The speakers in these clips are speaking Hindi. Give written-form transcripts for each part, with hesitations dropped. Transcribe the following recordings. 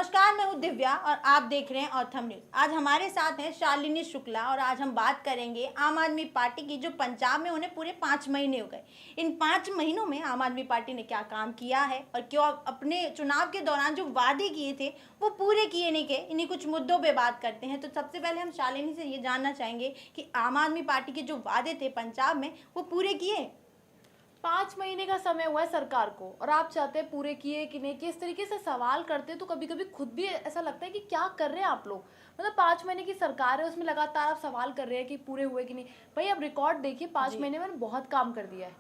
नमस्कार, मैं हूँ दिव्या और आप देख रहे हैं ऑथम न्यूज। आज हमारे साथ हैं शालिनी शुक्ला और आज हम बात करेंगे आम आदमी पार्टी की, जो पंजाब में उन्हें पूरे 5 महीने हो गए। इन 5 महीनों में आम आदमी पार्टी ने क्या काम किया है और क्यों अपने चुनाव के दौरान जो वादे किए थे वो पूरे किए नहीं गए। इन्हीं कुछ मुद्दों पर बात करते हैं। तो सबसे पहले हम शालिनी से ये जानना चाहेंगे कि आम आदमी पार्टी के जो वादे थे पंजाब में वो पूरे किए। 5 महीने का समय हुआ है सरकार को और आप चाहते हैं पूरे किए कि नहीं किए। इस तरीके से सवाल करते हैं तो कभी कभी खुद भी ऐसा लगता है कि क्या कर रहे हैं आप लोग। मतलब 5 महीने की सरकार है, उसमें लगातार आप सवाल कर रहे हैं कि पूरे हुए कि नहीं। भाई अब रिकॉर्ड देखिए, 5 महीने में बहुत काम कर दिया है।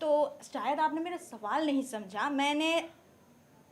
तो शायद आपने मेरा सवाल नहीं समझा। मैंने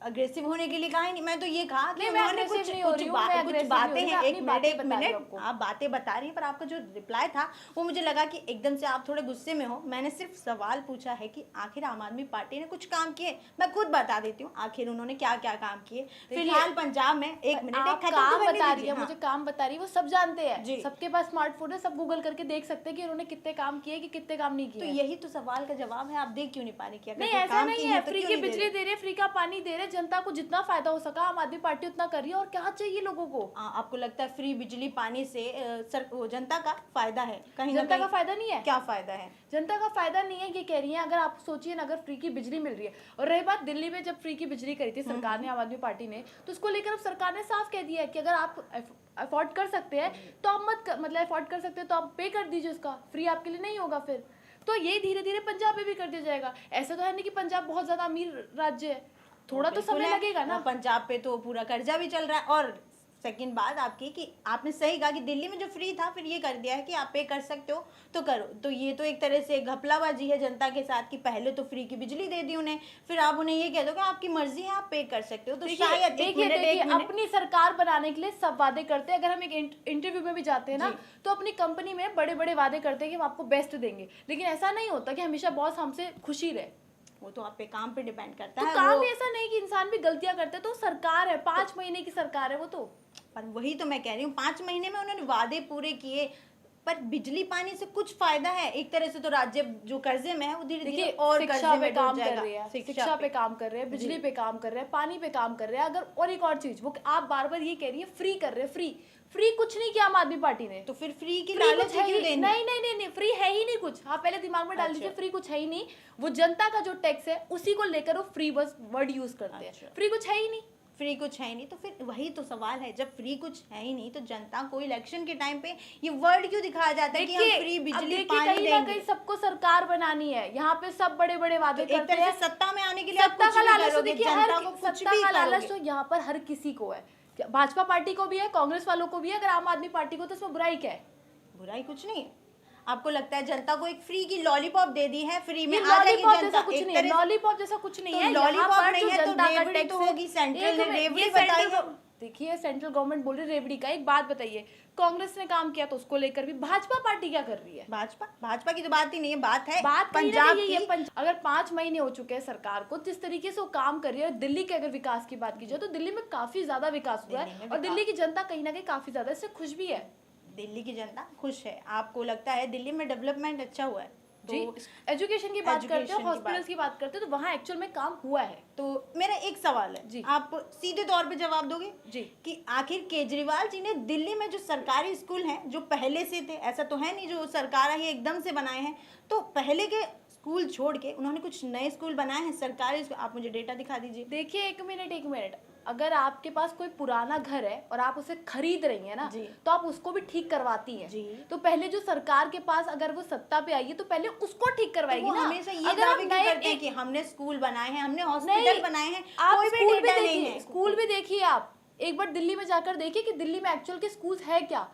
अग्रेसिव होने के लिए कहा ही नहीं। मैं तो ये कहा कि उन्होंने कुछ बातें हैं। एक मिनट आप बातें बता रही हैं, पर आपका जो रिप्लाई था वो मुझे लगा कि एकदम से आप थोड़े गुस्से में हो। मैंने सिर्फ सवाल पूछा है कि आखिर आम आदमी पार्टी ने कुछ काम किए। मैं खुद बता देती हूँ आखिर उन्होंने क्या क्या काम किए फिलहाल पंजाब में। एक मिनट, काम बता रही है, मुझे काम बता रही है, वो सब जानते हैं, सबके पास स्मार्टफोन है, सब गूगल करके देख सकते हैं कि उन्होंने कितने काम किए कि कितने काम नहीं किए। तो यही तो सवाल का जवाब है। आप देख क्यों नहीं पा रही? नहीं, ऐसा नहीं है। फ्री की बिजली दे रहे, फ्री का पानी दे रहे, जनता को जितना फायदा हो सका आम आदमी पार्टी उतना कर रही है। और क्या चाहिए लोगों को? आपको लगता है फ्री बिजली पानी से जनता का फायदा है? कहीं जनता का फायदा नहीं है। क्या फायदा है? जनता का फायदा नहीं है, ये कह रही है। अगर आप सोचिए ना, अगर फ्री की बिजली मिल रही है, और रही बात दिल्ली में जब फ्री की बिजली करी थी सरकार ने, आम आदमी पार्टी ने, तो उसको लेकर अब सरकार ने साफ कह दिया है कि अगर आप अफोर्ड कर सकते हैं तो आप मतलब अफोर्ड कर सकते हैं तो आप पे कर दीजिए, उसका फ्री आपके लिए नहीं होगा। फिर तो ये धीरे धीरे पंजाब में भी कर दिया जाएगा। ऐसा तो है नहीं कि पंजाब बहुत ज्यादा अमीर राज्य है, थोड़ा तो समय लगेगा ना। पंजाब पे तो पूरा कर्जा भी चल रहा है। और सेकंड बात आपकी कि आपने सही कहा कि दिल्ली में जो फ्री था फिर ये कर दिया है कि आप पे कर सकते हो तो करो। तो ये तो एक तरह से घपलाबाजी है जनता के साथ कि पहले तो फ्री की बिजली दे दी उन्हें, फिर आप उन्हें ये कह दो कि आपकी मर्जी है, आप पे कर सकते हो। तो शायद देखिए अपनी सरकार बनाने के लिए सब वादे करते हैं। अगर हम एक इंटरव्यू में भी जाते हैं ना, तो अपनी कंपनी में बड़े बड़े वादे करते हैं कि हम आपको बेस्ट देंगे, लेकिन ऐसा नहीं होता कि हमेशा बॉस हमसे खुशी रहे। वो तो आप पे काम पे डिपेंड करता है। काम भी ऐसा नहीं कि इंसान भी गलतियां करते हैं। तो सरकार है, 5 महीने की सरकार है वो तो। पर वही तो मैं कह रही हूँ, 5 महीने में उन्होंने वादे पूरे किए, पर बिजली पानी से कुछ फायदा है? एक तरह से तो राज्य जो कर्जे में है वो धीरे धीरे और शिक्षा पे काम कर रहे हैं, शिक्षा पे काम कर रहे हैं, बिजली पे काम कर रहे हैं, पानी पे काम कर रहे हैं। अगर और एक और चीज, वो आप बार बार ये कह रही है फ्री कर रहे हैं, फ्री कुछ नहीं किया आम आदमी पार्टी ने। तो फिर फ्री की लालच क्यों देनी? नहीं, फ्री है ही नहीं कुछ। हाँ, पहले दिमाग में डाल दीजिए, फ्री कुछ है ही नहीं। वो जनता का जो टैक्स है उसी को लेकर वो फ्री बस वर्ड यूज करते हैं। फ्री कुछ है ही नहीं। फ्री कुछ है नहीं तो फिर वही तो सवाल है, जब फ्री कुछ है ही नहीं तो जनता को इलेक्शन के टाइम पे ये वर्ड क्यों दिखाया जाता है कि हम फ्री बिजली पानी देंगे? कहीं ना कहीं सबको सरकार बनानी है, यहाँ पे सब बड़े बड़े वादे करते हैं। सत्ता में आने के लिए सत्ता का लालच तो देखिए, सत्ता का लालच तो यहाँ पर हर किसी को है। भाजपा पार्टी को भी है, कांग्रेस वालों को भी है। अगर आम आदमी पार्टी को, तो इसमें बुराई क्या है? बुराई कुछ नहीं है। आपको लगता है जनता को एक फ्री की लॉलीपॉप दे दी है, फ्री में आ जाएगी जनता? कुछ नहीं है, लॉलीपॉप जैसा कुछ नहीं है। लॉलीपॉप नहीं है तो रेवड़ी तो होगी। सेंट्रल ने रेवड़ी बताई है। देखिए, सेंट्रल गवर्नमेंट बोल रही है रेवड़ी का। एक बात बताइए, कांग्रेस ने काम किया तो उसको लेकर भी भाजपा पार्टी क्या कर रही है? भाजपा की तो बात ही नहीं है, बात है पंजाब की। अगर 5 महीने हो चुके हैं सरकार को, जिस तरीके से वो काम कर रही है, दिल्ली के अगर विकास की बात की जाए तो दिल्ली में काफी ज्यादा विकास हुआ है और दिल्ली की जनता कहीं ना कहीं काफी ज्यादा इससे खुश भी है। दिल्ली की जनता खुश है? आपको लगता है दिल्ली में डेवलपमेंट अच्छा हुआ है? जी, एजुकेशन की बात करते हैं, हॉस्पिटल्स की बात करते हैं, तो वहाँ एक्चुअल में काम हुआ है। तो मेरा एक सवाल है जी, आप सीधे तौर पे जवाब दोगे जी कि आखिर केजरीवाल जी ने दिल्ली में जो सरकारी स्कूल हैं जो पहले से थे, ऐसा तो है नहीं जो सरकार आई एकदम से बनाए हैं, तो पहले के स्कूल छोड़ के उन्होंने कुछ नए स्कूल बनाए हैं सरकारी स्कूल? आप मुझे डेटा दिखा दीजिए। देखिए, एक मिनट, अगर आपके पास कोई पुराना घर है और आप उसे खरीद रही है ना, तो आप उसको भी ठीक करवाती हैं। तो पहले जो सरकार के पास अगर वो सत्ता पे आई है तो पहले उसको ठीक करवाएगी ना। हमेशा ये दावे क्यों करते हैं कि हमने स्कूल बनाए हैं, हमने हॉस्पिटल बनाए हैं? कोई भी डेटा नहीं है। स्कूल भी देखिए, आप एक बार दिल्ली में जाकर देखिए कि दिल्ली में एक्चुअल के स्कूल है क्या।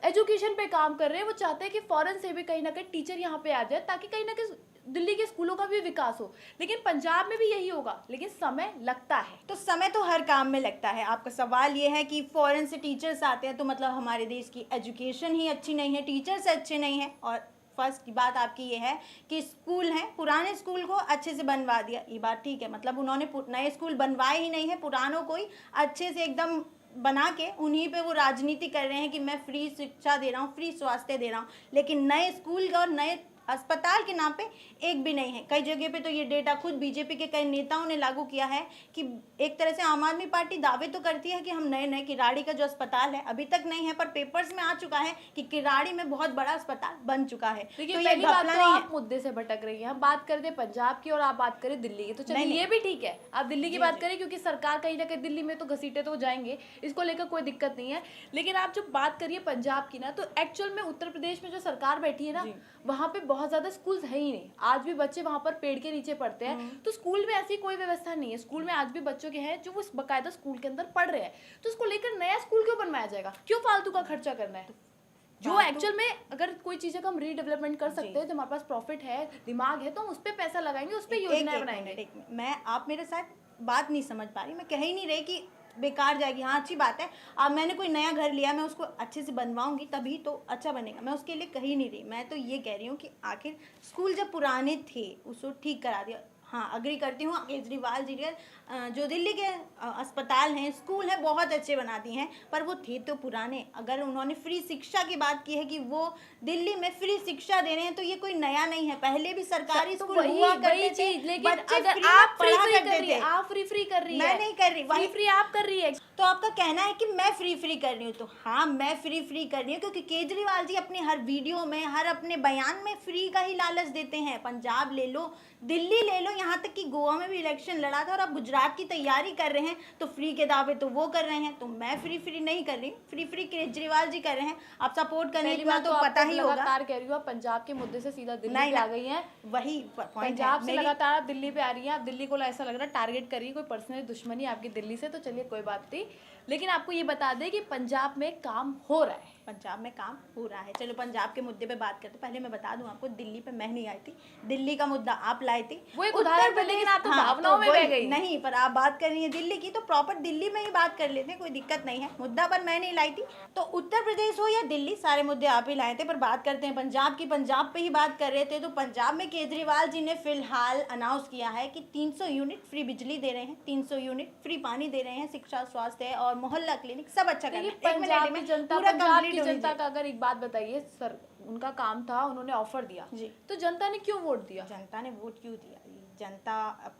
एजुकेशन पे काम कर रहे हैं। वो चाहते हैं कि फॉरेन से भी कहीं ना कहीं टीचर यहाँ पे आ जाए, ताकि कहीं ना कहीं दिल्ली के स्कूलों का भी विकास हो। लेकिन पंजाब में भी यही होगा, लेकिन समय लगता है। तो समय तो हर काम में लगता है। आपका सवाल ये है कि फॉरेन से टीचर्स आते हैं तो मतलब हमारे देश की एजुकेशन ही अच्छी नहीं है, टीचर्स अच्छे नहीं हैं। और फर्स्ट बात आपकी ये है कि स्कूल हैं, पुराने स्कूल को अच्छे से बनवा दिया, ये बात ठीक है। मतलब उन्होंने नए स्कूल बनवाए ही नहीं है, पुरानों को ही अच्छे से एकदम बना के उन्हीं पे वो राजनीति कर रहे हैं कि मैं फ्री शिक्षा दे रहा हूँ, फ्री स्वास्थ्य दे रहा हूँ। लेकिन नए स्कूल और नए अस्पताल के नाम पे एक भी नहीं है। कई जगह पे तो ये डेटा खुद बीजेपी के कई नेताओं ने लागू किया है कि एक तरह से आम आदमी पार्टी दावे तो करती है कि हम नए नए किराड़ी का जो अस्पताल है अभी तक नहीं है, पर पेपर्स में आ चुका है कि किराड़ी में बहुत बड़ा अस्पताल बन चुका है। देखिए तो ये पहली बात घपला तो नहीं आप है। मुद्दे से भटक रही हैं। हम बात करते हैं पंजाब की और आप बात करें दिल्ली की, तो चलिए नहीं, ये भी ठीक है, आप दिल्ली की जी, बात जी। करें क्योंकि सरकार कहीं ना कहीं दिल्ली में तो घसीटे तो जाएंगे, इसको लेकर कोई दिक्कत नहीं है। लेकिन आप जब बात करिए पंजाब की ना, तो एक्चुअल में उत्तर प्रदेश में जो सरकार बैठी है ना, जी। वहाँ पे बहुत ज्यादा स्कूल्स है ही नहीं। आज भी बच्चे वहाँ पर पेड़ के नीचे पढ़ते हैं, तो स्कूल में ऐसी कोई व्यवस्था नहीं है। स्कूल में आज भी बच्चों के हैं जो वो बकायदा स्कूल के अंदर पढ़ रहे हैं, तो उसको लेकर नया स्कूल क्यों बनवाया जाएगा, क्यों फालतू का खर्चा करना है? जो फालतू- एक्चुअल में अगर कोई चीजें को हम रीडेवलपमेंट कर सकते हैं, जो हमारे पास प्रॉफिट है, दिमाग है, तो हम उस पर पैसा लगाएंगे, उस पर योजनाएं बनाएंगे। एक मिनट, मैं आप मेरे साथ बात नहीं समझ पा रही। मैं कह ही नहीं रही कि बेकार जाएगी। हाँ, अच्छी बात है। अब मैंने कोई नया घर लिया, मैं उसको अच्छे से बनवाऊंगी तभी तो अच्छा बनेगा। मैं उसके लिए कही नहीं रही। मैं तो ये कह रही हूँ कि आखिर स्कूल जब पुराने थे उसको ठीक करा दिया। हाँ, अग्री करती हूँ, केजरीवाल जी के जो दिल्ली के अस्पताल हैं, स्कूल हैं, बहुत अच्छे बना दिए हैं, पर वो थे तो पुराने। अगर उन्होंने फ्री शिक्षा की बात की है कि वो दिल्ली में फ्री शिक्षा दे रहे हैं, तो ये कोई नया नहीं है। पहले भी सरकारी तो स्कूल वही हुआ वही करते थे, चीज, लेकिन बच्चे अगर फ्री में आप फ्री पढ़ा फ्री करते कर रही है, थे। आप फ्री फ्री कर रही है, मैं नहीं कर रही, फ्री फ्री आप कर रही है। तो आपका कहना है कि मैं फ्री फ्री कर रही हूँ, तो हाँ, मैं फ्री फ्री कर रही हूँ क्योंकि केजरीवाल जी अपनी हर वीडियो में, हर अपने बयान में फ्री का ही लालच देते हैं। पंजाब ले लो, दिल्ली ले लो, यहाँ तक कि गोवा में भी इलेक्शन लड़ा था, और अब गुजरात की तैयारी कर रहे हैं, तो फ्री के दावे तो वो कर रहे हैं। तो मैं फ्री फ्री नहीं कर रही, फ्री फ्री केजरीवाल जी कर रहे हैं। आप सपोर्ट करने पहली की बात बात तो पता आपको ही होगा। लगातार कह रही हूँ, आप पंजाब के मुद्दे से सीधा दिल्ली नहीं, पे आ गई हैं। वही पॉइंट है पंजाब से मेरी। लगातार आप दिल्ली पे आ रही हैं। आप दिल्ली को ऐसा लग रहा है टारगेट कर रही है, कोई पर्सनल दुश्मनी आपकी दिल्ली से, तो चलिए कोई बात नहीं। लेकिन आपको ये बता दें कि पंजाब में काम हो रहा है। पंजाब में काम हो रहा है। चलो पंजाब के मुद्दे पे बात करते। पहले मैं बता दूं आपको, दिल्ली पे मैं नहीं आई थी, दिल्ली का मुद्दा आप लाई थी। वो एक उत्तर उदाहरण था, प्रदेश- लेकिन आप तो हाँ, भावनाओं में वही- बह गई। नहीं, पर आप बात कर रही हैं दिल्ली की, तो प्रॉपर दिल्ली में ही बात कर लेते हैं, कोई दिक्कत नहीं है। मुद्दा पर मैं नहीं लाई थी, तो उत्तर प्रदेश हो या दिल्ली, सारे मुद्दे आप ही लाए थे। पर बात करते हैं पंजाब की। पंजाब पे ही बात कर रहे थे, तो पंजाब में केजरीवाल जी ने फिलहाल अनाउंस किया है कि 300 यूनिट फ्री बिजली दे रहे हैं, 300 यूनिट फ्री पानी दे रहे हैं, शिक्षा, स्वास्थ्य और मोहल्ला क्लिनिक सब अच्छा कर रहे हैं। एक मिनट पंजाब में की जनता, पूरा पंजाब कंप्लीट की होने जनता दीजिए। का अगर एक बात बताइए, सर उनका काम था, उन्होंने ऑफर दिया जी। तो जनता ने क्यों वोट दिया? जनता ने वोट क्यों दिया? जनता,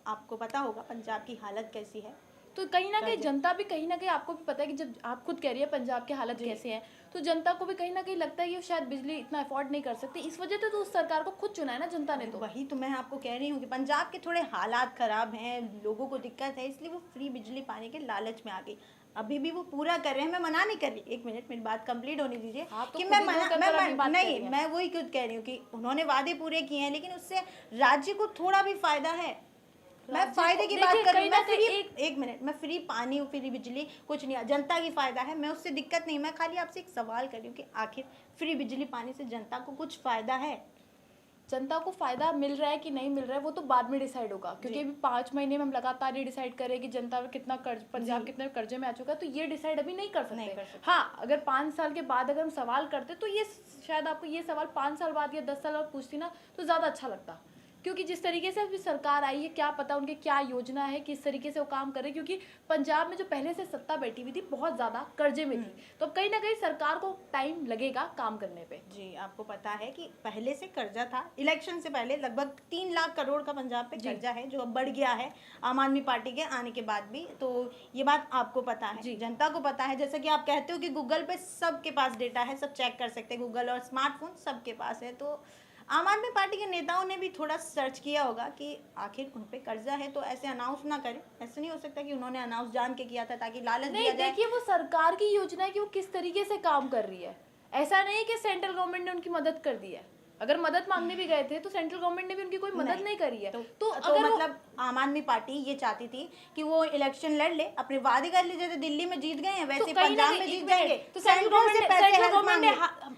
आपको पता होगा पंजाब की हालत कैसी है। तो कहीं ना कहीं जनता भी, कहीं ना कहीं आपको भी पता है कि जब आप खुद कह रही है पंजाब की हालत कैसे है, तो जनता को भी कहीं ना कहीं लगता है कि वो शायद बिजली इतना अफोर्ड नहीं कर सकती। इस वजह से तो उस सरकार को खुद चुना है ना जनता ने। तो वही तो मैं आपको कह रही हूँ कि पंजाब के थोड़े हालात खराब हैं, लोगों को दिक्कत है, इसलिए वो फ्री बिजली पाने के लालच में आ गई। अभी भी वो पूरा कर रहे हैं, मैं मना नहीं कर रही। एक मिनट, मेरी बात कंप्लीट होने दीजिए। आप तो कि खुद मैं ही मना, मुंह कर कर अपनी बात कर रही नहीं, हैं। मैं वही खुद कह रही हूँ कि उन्होंने वादे पूरे किए हैं, लेकिन उससे राज्य को थोड़ा भी फायदा है। मैं राज्य फायदे को- की देखिए, बात कर रही कहीं हूँ। ना मैं फ्री, कहीं एक मिनट, मैं फ्री पानी, फ्री बिजली कुछ नहीं, जनता की फायदा है, मैं उससे दिक्कत नहीं। मैं खाली आपसे एक सवाल कर रही हूँ कि आखिर फ्री बिजली पानी से जनता को कुछ फायदा है? जनता को फायदा मिल रहा है कि नहीं मिल रहा है वो तो बाद में डिसाइड होगा, क्योंकि अभी 5 महीने में हम लगातार ये डिसाइड करें कि जनता में कितना कर्ज, पंजाब कितने कर्जे में आ चुका है, तो ये डिसाइड अभी नहीं कर सकते। हाँ, अगर 5 साल के बाद अगर हम सवाल करते तो ये शायद आपको ये सवाल 5 साल बाद या 10 साल बाद पूछती ना, तो ज़्यादा अच्छा लगता। क्योंकि जिस तरीके से अभी सरकार आई है, क्या पता उनके क्या योजना है, किस तरीके से वो काम करे, क्योंकि पंजाब में जो पहले से सत्ता बैठी हुई थी बहुत ज़्यादा कर्जे में थी, तो अब कहीं ना कहीं सरकार को टाइम लगेगा काम करने पे। जी, आपको पता है कि पहले से कर्जा था, इलेक्शन से पहले लगभग 3 लाख करोड़ का पंजाब पे कर्जा है, जो अब बढ़ गया है आम आदमी पार्टी के आने के बाद भी। तो ये बात आपको पता है, जनता को पता है। जैसा कि आप कहते हो कि गूगल पे सबके पास डेटा है, सब चेक कर सकते हैं, गूगल और स्मार्टफोन सबके पास है। तो आम आदमी पार्टी के नेताओं ने भी थोड़ा सर्च किया होगा कि आखिर उन पे कर्जा है, तो ऐसे अनाउंस ना करें। ऐसे नहीं हो सकता कि उन्होंने अनाउंस जान के किया था ताकि लालच दिया नहीं, जाए। देखिए वो सरकार की योजना है कि वो किस तरीके से काम कर रही है। ऐसा नहीं है कि सेंट्रल गवर्नमेंट ने उनकी मदद कर दी है। अगर मदद मांगने भी गए थे तो सेंट्रल गवर्नमेंट ने भी उनकी कोई मदद नहीं करी है। तो अगर मतलब आम आदमी पार्टी ये चाहती थी कि वो इलेक्शन लड़ ले, अपने वादे कर ले, जैसे दिल्ली में जीत गए हैं वैसे पंजाब में जीत जाएंगे। तो सेंट्रल गवर्नमेंट ने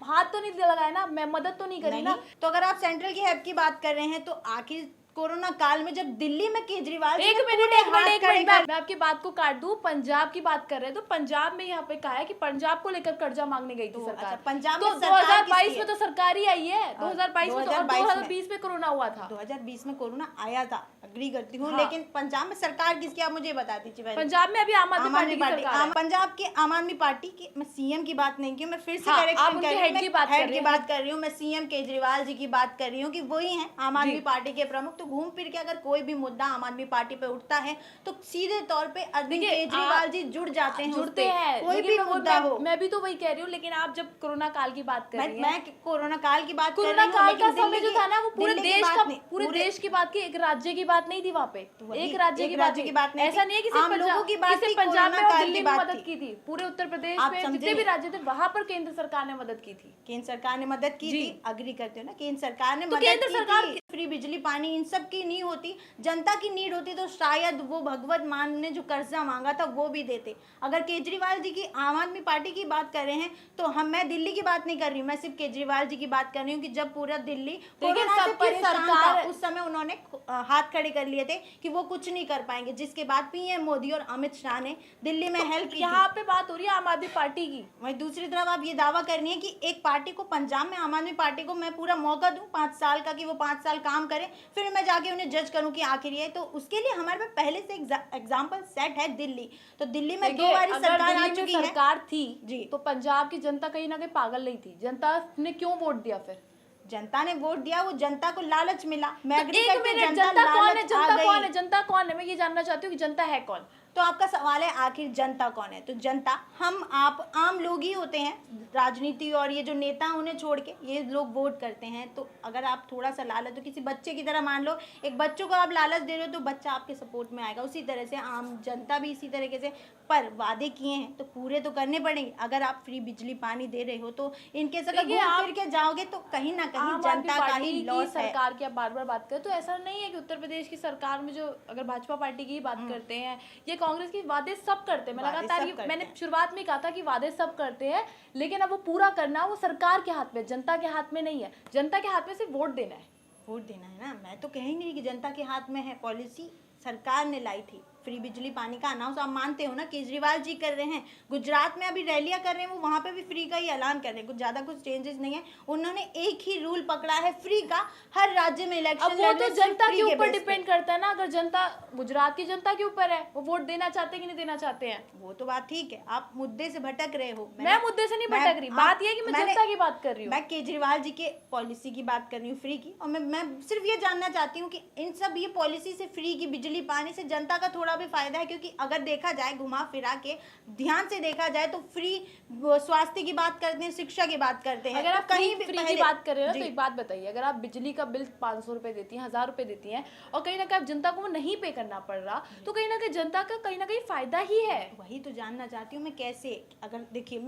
हाथ तो नहीं लगाया ना, मैं मदद तो नहीं करी ना। तो अगर आप सेंट्रल की हेल्प की बात कर रहे हैं, तो आखिर कोरोना काल में जब दिल्ली में केजरीवाल जी एक ने मिनट पूरे एक मिनट हाथ एक खड़े मिनट कर- मैं आपकी बात को काट दूं। पंजाब की बात कर रहे हैं तो पंजाब में यहाँ पे कहा है कि पंजाब को लेकर कर्जा मांगने गई थी तो सरकार। अच्छा, पंजाब तो में सरकार 2022 किसकी में है? तो सरकार ही आई है, 2022 में तो, और 2022 में। 2020 में कोरोना हुआ था। 2020 में कोरोना आया था, अग्री करती हूँ, हाँ। लेकिन पंजाब में सरकार किसकी, आप मुझे बता दीजिए पहले। पंजाब में अभी आम आदमी पार्टी की सरकार है। पंजाब की आम आदमी पार्टी की, मैं सीएम की बात नहीं की, मैं फिर से हाँ, आप करेक्शन उनके कर रही हेड हूँ, की बात कर हेड रही की हैं। बात कर रही हूँ, मैं सीएम केजरीवाल जी की बात कर रही हूँ कि वही हैं आम आदमी जी। पार्टी के प्रमुख। तो घूम फिर के अगर कोई भी मुद्दा आम आदमी पार्टी पे उठता है तो सीधे तौर पे अरविंद देखिए, केजरीवाल जी जुड़ जाते हैं, जुड़ते हैं, कोई लेकिन भी मैं- मुद्दा मैं- हो। मैं भी तो वही कह रही हूँ, लेकिन आप जब कोरोना काल की बात कर रही हैं, मैं कोरोना काल की बात कर कोरोना रही हूँ, काल लेकिन का समय दिल्ली जो की- था ना वो पूरे दिल्ली की देश बात का, नहीं, पूरे देश की बात की, एक राज्य की बात नहीं थी वहाँ पे। वही, एक राज्य एक की राज्य की बात नहीं ऐसा थी। नहीं है कि आम लोगों की बात थी, पंजाब में कोरोना और काल दिल्ली की में बात मदद थी। की थी, पूरे उत्तर प्रदेश आप में समझे जितने भी नहीं। राज्य थे वहां पर केंद्र सरकार ने मदद की थी। केंद्र सरकार ने मदद की जी। थी, अग्री करते हो ना, केंद्र सरकार ने तो मदद केंद्र की सरकार थी। फ्री बिजली पानी इन सब की नहीं होती, जनता की नीड होती तो शायद वो भगवत मान ने जो कर्जा मांगा था वो भी देते। अगर केजरीवाल जी की आम आदमी पार्टी की बात कर रहे हैं तो मैं दिल्ली की बात नहीं कर रही हूँ, मैं सिर्फ केजरीवाल जी की बात कर रही हूँ कि जब पूरा दिल्ली कोरोना से सबकी परेशान था, सरकार- उस समय उन्होंने हाथ खड़े कर लिए थे कि वो कुछ नहीं कर पाएंगे, जिसके बाद पीएम मोदी और अमित शाह ने दिल्ली में हेल्प की थी। यहाँ पे बात हो रही है आम आदमी पार्टी की। वही दूसरी तरफ आप ये दावा कर रही है कि एक पार्टी को, पंजाब में आम आदमी पार्टी को मैं पूरा मौका दूं 5 साल का कि वो 5 साल काम करें, फिर मैं जाके उन्हें जज करूं कि आखिर ये, तो उसके लिए हमारे पास पहले से एग्जाम्पल सेट है दिल्ली। तो दिल्ली में 2 बार अगर सरकार आ दिल्ली में चुकी है। सरकार थी जी। तो पंजाब की जनता कहीं ना कहीं पागल नहीं थी। जनता ने क्यों वोट दिया फिर? जनता ने वोट दिया, वो जनता को लालच मिला। मैं तो agree एक करती हूँ, मिनट, जनता कौन है? लालच आ जनता गई। कौन है? जनता कौन है? मैं ये जानना चाहती हूँ कि जनता है कौन? तो आपका सवाल है आखिर जनता कौन है? तो जनता हम आप आम लोग ही होते हैं। राजनीति और ये जो नेता उन्हें छोड़ के ये लोग वोट करते हैं। तो अगर आप थोड़ा सा लालच, तो किसी बच्चे की तरह मान लो, एक बच्चों को आप लालच दे रहे हो तो बच्चा आपके सपोर्ट में आएगा। उसी तरह से आम जनता भी इसी तरीके से, पर वादे किए हैं तो पूरे तो करने पड़ेंगे। अगर आप फ्री बिजली पानी दे रहे हो तो इनके अगर देखिए, घूम आप- फिर के जाओगे तो कहीं ना कहीं आम आदमी जनता का पार्टी ही की लॉस है। सरकार की आप बार बार बात करें तो ऐसा नहीं है कि उत्तर प्रदेश की सरकार में जो, अगर भाजपा पार्टी की ही बात करते हैं, ये कांग्रेस की वादे सब करते हैं। मैं वादे लगातार सब करते मैंने हैं। शुरुआत में कहा था कि वादे सब करते हैं, लेकिन अब वो पूरा करना वो सरकार के हाथ में, जनता के हाथ में नहीं है। जनता के हाथ में सिर्फ वोट देना है। वोट देना है ना, मैं तो कह ही नहीं कि जनता के हाथ में है। पॉलिसी सरकार ने लाई थी, फ्री बिजली पानी का अनाउंस आप मानते हो ना, केजरीवाल जी कर रहे हैं। गुजरात में अभी रैलियां कर रहे हैं, वो वहां पे भी फ्री का ही ऐलान कर रहे हैं। कुछ ज्यादा कुछ चेंजेस नहीं है, उन्होंने एक ही रूल पकड़ा है फ्री का, हर राज्य में इलेक्शन अब वो तो जनता के ऊपर डिपेंड करता है ना। अगर जनता, गुजरात की जनता के ऊपर है, वो वोट देना चाहते हैं कि नहीं देना चाहते हैं। वो तो बात ठीक है, आप मुद्दे से भटक रहे हो। मैं मुद्दे से नहीं भटक रही, बात ये है कि मैं जनता की बात कर रही हूँ। मैं केजरीवाल जी के पॉलिसी की बात कर रही हूँ, फ्री की। और मैं सिर्फ ये जानना चाहती हूँ कि इन सब ये पॉलिसी से, फ्री की बिजली पानी से जनता का थोड़ा भी फायदा है? क्योंकि अगर देखा जाए, घुमा फिरा के ध्यान से देखा जाए तो फ्री स्वास्थ्य की बात करते हैं, शिक्षा की बात करते हैं। अगर आप तो कहीं फ्री की बात कर रहे हो ना, जी। तो एक बात बताइए, अगर आप बिजली का बिल 500 रुपए देती हैं, 1000 रुपए देती हैं, और कहीं ना कहीं आप जनता को वो नहीं पे करना पड़ रहा, तो कहीं ना कहीं जनता का कहीं ना कहीं फायदा ही है। वही तो जानना चाहती हूँ मैं, कैसे? अगर देखिए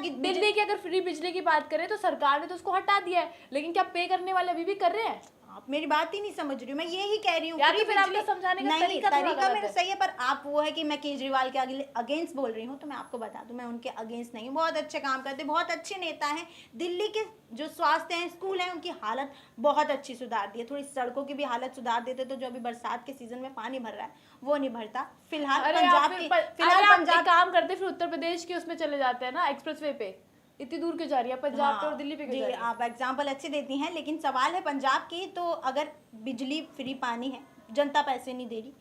दिल्ली की अगर फ्री बिजली की बात करें तो सरकार ने तो उसको हटा दिया है, लेकिन क्या पे करने वाले अभी भी कर रहे हैं? आप मेरी बात ही नहीं समझ रही हूँ, मैं यही कह रही हूँ। या तो फ्री फिर आपका बिजली- समझाने का नहीं, तरीका थोड़ा तरीका गलत मेरा है। सही है, पर आप वो है कि मैं केजरीवाल के अगेंस्ट बोल रही हूँ। तो मैं आपको बता दूं, मैं उनके अगेंस्ट नहीं हूँ। बहुत अच्छे काम करते, बहुत अच्छे नेता हैं। दिल्ली के जो स्वास्थ्य हैं, स्कूल हैं, उनकी हालत बहुत अच्छी सुधार दी है। थोड़ी सड़कों की भी हालत सुधार देते तो जो अभी बरसात के सीजन में पानी भर रहा है वो नहीं भरता। फिलहाल अरे पंजाब आप की, फिर- फिलहाल अरे आप पंजाब एक काम करते फिर उत्तर प्रदेश के उसमें चले जाते हैं ना, एक्सप्रेसवे पे। इतनी दूर क्यों जा रही है पंजाब पे और दिल्ली पे क्यों जा जी, रही है? आप एग्जाम्पल अच्छे देती हैं, लेकिन सवाल है पंजाब की। तो अगर बिजली फ्री पानी है, जनता पैसे नहीं दे रही,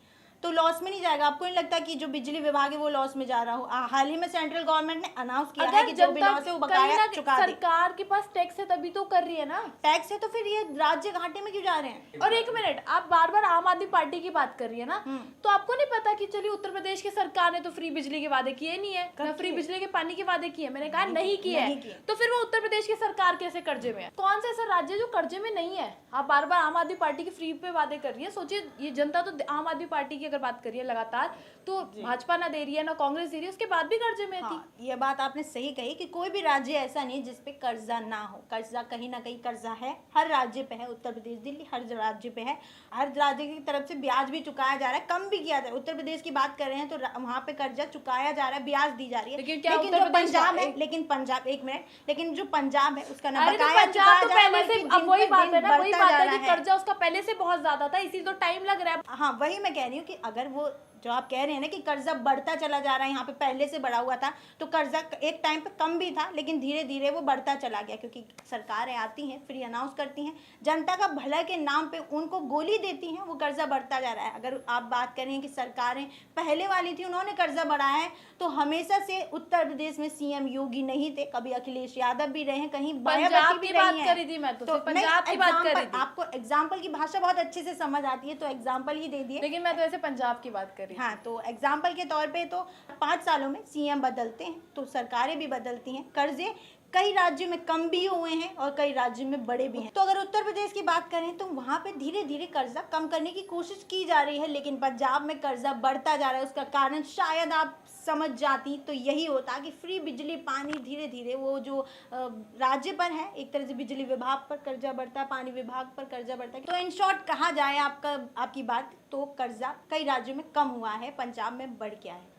तो लॉस में नहीं जाएगा? आपको नहीं लगता कि जो बिजली विभाग है वो लॉस में जा रहा हो? हाल ही में सेंट्रल गवर्नमेंट ने अनाउंस किया है कि जो भी लॉस है वो बकाया चुका दे। सरकार के पास टैक्स है तभी तो कर रही है ना। टैक्स है तो फिर ये राज्य घाटे में क्यों जा रहे हैं? और एक मिनट, आप बार बार आम आदमी पार्टी की बात कर रही है ना, तो आपको नहीं पता कि चलिए उत्तर प्रदेश की सरकार ने तो फ्री बिजली के वादे किए नहीं है, ना फ्री बिजली के पानी के वादे किए। मैंने कहा नहीं किए नहीं है, किए। तो फिर वो उत्तर प्रदेश की सरकार कैसे कर्जे में है? कौन सा ऐसा राज्य जो कर्जे में नहीं है? आप बार बार आम आदमी पार्टी की फ्री पे वादे कर रही है। सोचिए, ये जनता तो आम आदमी पार्टी की अगर बात करिए लगातार, तो भाजपा ना दे रही है ना कांग्रेस दे रही है, उसके बाद भी कर्जे में थी। हाँ, ये बात आपने सही कही कि कोई भी राज्य ऐसा नहीं जिसपे कर्जा ना हो। कर्जा कहीं ना कहीं कर्जा है, हर राज्य पे है। उत्तर प्रदेश, दिल्ली, हर राज्य पे है। हर राज्य की तरफ से ब्याज भी चुकाया जा रहा है, कम भी किया जा रहा है। उत्तर प्रदेश की बात कर रहे हैं तो वहाँ पे कर्जा चुकाया जा रहा है, ब्याज दी जा रही है। लेकिन क्या जो पंजाब है, लेकिन पंजाब, एक मिनट, लेकिन जो पंजाब है उसका ना बकाया चुकाया जा रहा है, अब वही बात है ना, वही बात है कि कर्जा उसका पहले से बहुत ज्यादा था, इसी तो टाइम लग रहा है। हाँ, वही मैं कह रही हूँ कि अगर वो जो आप कह रहे हैं ना कि कर्जा बढ़ता चला जा रहा है, यहाँ पे पहले से बढ़ा हुआ था, तो कर्जा एक टाइम पे कम भी था, लेकिन धीरे धीरे वो बढ़ता चला गया, क्योंकि सरकारें आती हैं, फ्री अनाउंस करती हैं, जनता का भला के नाम पे उनको गोली देती हैं, वो कर्जा बढ़ता जा रहा है। अगर आप बात करें कि सरकारें पहले वाली थी, उन्होंने कर्जा बढ़ाया है, तो हमेशा से उत्तर प्रदेश में सीएम योगी नहीं थे, कभी अखिलेश यादव भी रहे, कहीं मायावती भी रही हैं। करी थी मैं तो पंजाब की बात कर रही थी। आपको एग्जाम्पल की भाषा बहुत अच्छे से समझ आती है, तो एग्जाम्पल ही दे दिए। लेकिन मैं तो ऐसे पंजाब की बात कर रही हाँ, तो एग्जाम्पल के तौर पे तो 5 सालों में सीएम बदलते हैं तो सरकारें भी बदलती हैं। कर्जे कई राज्यों में कम भी हुए हैं और कई राज्यों में बड़े भी हैं। तो अगर उत्तर प्रदेश की बात करें तो वहाँ पे धीरे धीरे कर्जा कम करने की कोशिश की जा रही है, लेकिन पंजाब में कर्जा बढ़ता जा रहा है। उसका कारण शायद आप समझ जाती तो यही होता कि फ्री बिजली पानी धीरे धीरे वो जो राज्य पर है, एक तरह से बिजली विभाग पर कर्जा बढ़ता है, पानी विभाग पर कर्जा बढ़ता है। तो इन शॉर्ट कहा जाए आपकी बात, तो कर्जा कई राज्यों में कम हुआ है, पंजाब में बढ़ गया है।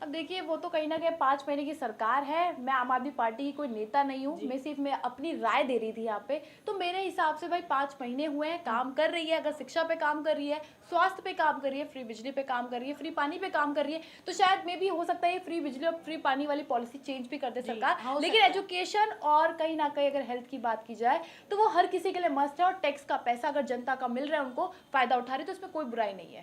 अब देखिए, वो तो कहीं ना कहीं 5 महीने की सरकार है। मैं आम आदमी पार्टी की कोई नेता नहीं हूँ, मैं अपनी राय दे रही थी यहाँ पे। तो मेरे हिसाब से भाई 5 महीने हुए हैं, काम कर रही है। अगर शिक्षा पे काम कर रही है, स्वास्थ्य पे काम कर रही है, फ्री बिजली पे काम कर रही है, फ्री पानी पे काम कर रही है, तो शायद में भी हो सकता है ये फ्री बिजली और फ्री पानी वाली पॉलिसी चेंज भी कर दे सरकार। लेकिन एजुकेशन और कहीं ना कहीं अगर हेल्थ की बात की जाए तो वो हर किसी के लिए मस्ट है, और टैक्स का पैसा अगर जनता का मिल रहा है, उनको फायदा उठा रही है, तो इसमें कोई बुराई नहीं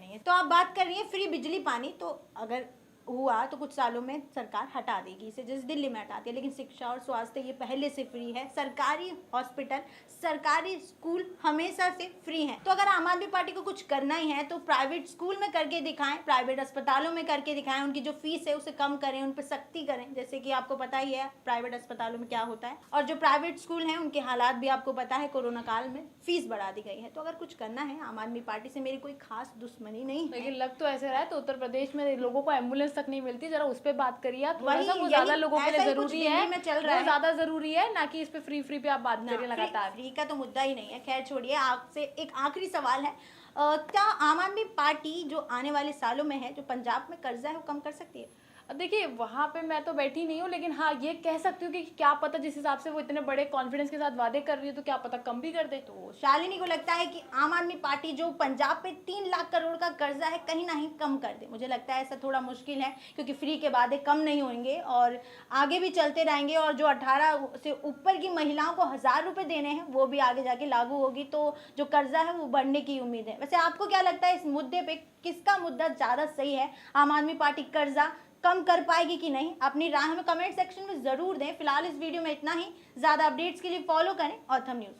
है। तो आप बात कर रही है फ्री बिजली पानी, तो अगर हुआ तो कुछ सालों में सरकार हटा देगी इसे, जैसे दिल्ली में हटाती है। लेकिन शिक्षा और स्वास्थ्य ये पहले से फ्री है। सरकारी हॉस्पिटल, सरकारी स्कूल हमेशा से फ्री हैं। तो अगर आम आदमी पार्टी को कुछ करना ही है तो प्राइवेट स्कूल में करके दिखाएं, प्राइवेट अस्पतालों में करके दिखाएं, उनकी जो फीस है उसे कम करें, उन पर सख्ती करें। जैसे कि आपको पता ही है प्राइवेट अस्पतालों में क्या होता है, और जो प्राइवेट स्कूल हैं उनके हालात भी आपको पता है, कोरोना काल में फीस बढ़ा दी गई है। तो अगर कुछ करना है, आम आदमी पार्टी से मेरी कोई खास दुश्मनी नहीं है। लेकिन लग तो ऐसे रहा है तो उत्तर प्रदेश में लोगों को एम्बुलेंस तक नहीं मिलती, जरा उस पे बात करिए आप। थोड़ा सा वो ज्यादा लोगों के लिए जरूरी है, में चल रहा है, ज्यादा जरूरी है ना कि इस पे फ्री पे आप बात करिए लगातार। फ्री का तो मुद्दा ही नहीं है। खैर छोड़िए, आपसे एक आखिरी सवाल है, क्या आम आदमी पार्टी जो आने वाले सालों में है, जो पंजाब में कर्जा है, वो कम कर सकती है? अब देखिए, वहाँ पे मैं तो बैठी नहीं हूँ, लेकिन हाँ ये कह सकती हूँ कि क्या पता जिस हिसाब से वो इतने बड़े कॉन्फिडेंस के साथ वादे कर रही है, तो क्या पता कम भी कर दे। तो शालिनी को लगता है कि आम आदमी पार्टी जो पंजाब पे 3 लाख करोड़ का कर्जा है, कहीं ना कहीं कम कर दे। मुझे लगता है ऐसा थोड़ा मुश्किल है, क्योंकि फ्री के वादे कम नहीं होंगे और आगे भी चलते रहेंगे, और जो 18 से ऊपर की महिलाओं को 1000 रुपये देने हैं वो भी आगे जाके लागू होगी, तो जो कर्जा है वो बढ़ने की उम्मीद है। वैसे आपको क्या लगता है इस मुद्दे पे, किसका मुद्दा ज़्यादा सही है? आम आदमी पार्टी कर्जा कम कर पाएगी कि नहीं? अपनी राय हमें कमेंट सेक्शन में ज़रूर दें। फिलहाल इस वीडियो में इतना ही। ज़्यादा अपडेट्स के लिए फॉलो करें ऑथम न्यूज़।